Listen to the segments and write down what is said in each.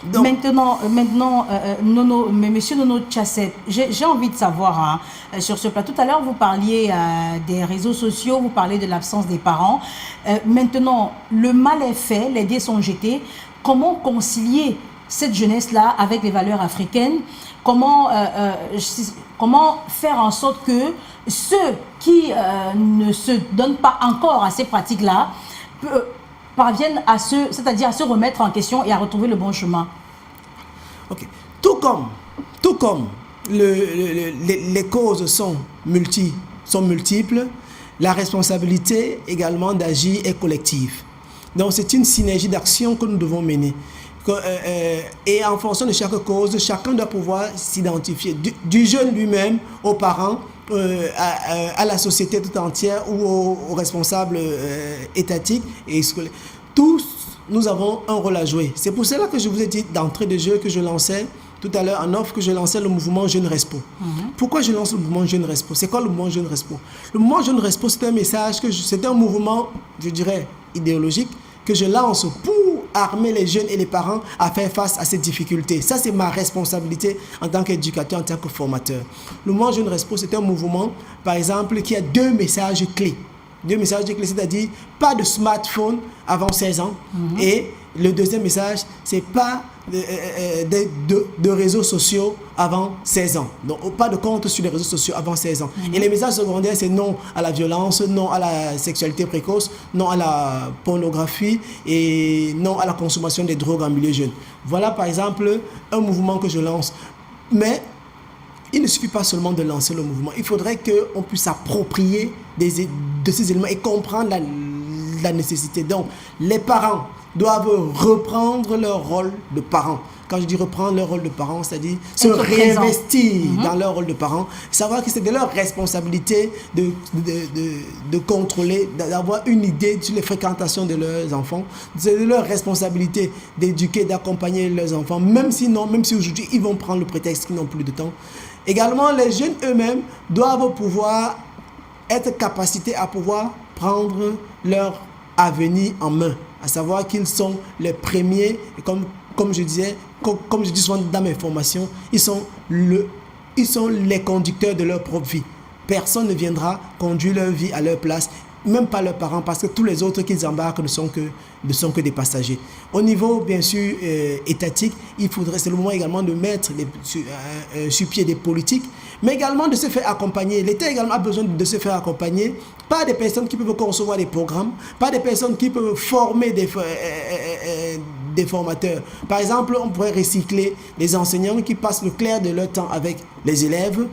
Donc, Monsieur Nono Tchasset, j'ai envie de savoir, sur ce plat, tout à l'heure vous parliez des réseaux sociaux, vous parlez de l'absence des parents. Maintenant, le mal est fait, les dés sont jetés. Comment concilier cette jeunesse-là avec les valeurs africaines? Comment faire en sorte que ceux qui ne se donnent pas encore à ces pratiques-là parviennent c'est-à-dire à se remettre en question et à retrouver le bon chemin? ok. Tout comme les causes sont multiples, la responsabilité également d'agir est collective. Donc c'est une synergie d'action que nous devons mener. Et en fonction de chaque cause, chacun doit pouvoir s'identifier, du jeune lui-même, aux parents, à la société tout entière ou aux responsables étatiques et scolaires. Tous, nous avons un rôle à jouer. C'est pour cela que je vous ai dit d'entrée de jeu que je lançais tout à l'heure en offre, que je lançais le mouvement Jeune Respo. Pourquoi je lance le mouvement Jeune Respo? C'est quoi le mouvement Jeune Respo? Le mouvement Jeune Respo, c'est un message, c'est un mouvement, je dirais, idéologique, que je lance pour armer les jeunes et les parents à faire face à ces difficultés. Ça, c'est ma responsabilité en tant qu'éducateur, en tant que formateur. Le mouvement Jeune Respo, c'est un mouvement, par exemple, qui a deux messages clés. Deux messages clés, c'est-à-dire pas de smartphone avant 16 ans. Et le deuxième message, c'est pas de réseaux sociaux avant 16 ans. Donc, pas de compte sur les réseaux sociaux avant 16 ans. Et les messages secondaires, c'est non à la violence, non à la sexualité précoce, non à la pornographie et non à la consommation des drogues en milieu jeune. Voilà, par exemple, un mouvement que je lance. Mais il ne suffit pas seulement de lancer le mouvement. Il faudrait qu'on puisse s'approprier de ces éléments et comprendre la nécessité. Donc, les parents doivent reprendre leur rôle de parents. Quand je dis reprendre leur rôle de parents, c'est-à-dire se réinvestir dans leur rôle de parents, savoir que c'est de leur responsabilité de contrôler, d'avoir une idée sur les fréquentations de leurs enfants. C'est de leur responsabilité d'éduquer, d'accompagner leurs enfants, même si aujourd'hui ils vont prendre le prétexte qu'ils n'ont plus de temps. Également, les jeunes eux-mêmes doivent pouvoir être capacités à pouvoir prendre leur avenir en main, à savoir qu'ils sont les premiers, et comme je dis souvent dans mes formations, ils sont les conducteurs de leur propre vie. Personne ne viendra conduire leur vie à leur place, même pas leurs parents, parce que tous les autres qu'ils embarquent ne sont que des passagers. Au niveau, bien sûr, étatique, c'est le moment également de mettre sur pied des politiques, mais également de se faire accompagner. L'État également a besoin de se faire accompagner par des personnes qui peuvent concevoir des programmes, par des personnes qui peuvent former des formateurs. Par exemple, on pourrait recycler les enseignants qui passent le clair de leur temps avec les élèves,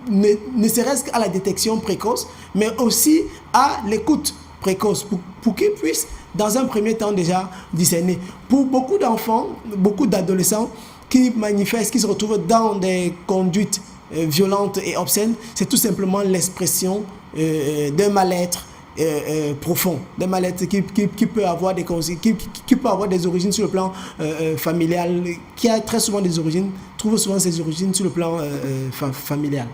ne serait-ce qu'à la détection précoce, mais aussi à l'écoute précoce, pour qu'ils puissent, dans un premier temps déjà, discerner. Pour beaucoup d'enfants, beaucoup d'adolescents qui manifestent, qui se retrouvent dans des conduites violentes et obscènes, c'est tout simplement l'expression d'un mal-être profond, d'un mal-être qui peut avoir qui peut avoir des origines sur le plan familial, qui a très souvent trouve souvent ses origines sur le plan familial.